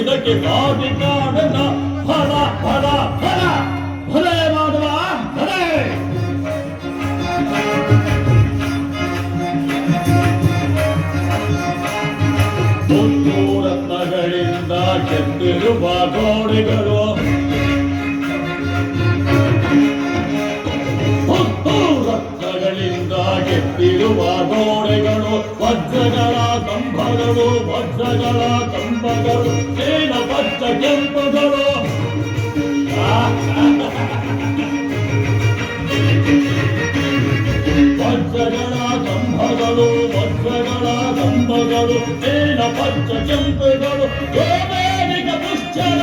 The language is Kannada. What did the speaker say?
ಇದಕ್ಕೆ ಸಾಧಿ ಕಾರಣ ಫಲ ಫಲ ಫಲ ಭಲೆ ಮಾಡುವ ಭಲೆ. ಮುತ್ತು ರತ್ನಗಳಿಂದ ಕೆತ್ತಿರುವ ಗೋಡೆಗಳು, ಮುತ್ತು ರತ್ನಗಳಿಂದ ಕೆತ್ತಿರುವ ಗೋಡೆಗಳು, ವಜ್ರಗಳ ಕಂಬಗಳು, ವಜ್ರಗಳ ಕಂಬಗಳು, ನೀಲ ಪಚ್ಚ ಕೆಂಪುಗಳು, ವಜ್ರಗಳ ಕಂಬಗಳು, ವಜ್ರಗಳ ಕಂಬಗಳು, ನೀಲ ಪಚ್ಚ ಕೆಂಪುಗಳು, ಗೋವೇದಿಕ ಪುಷ್ಕರ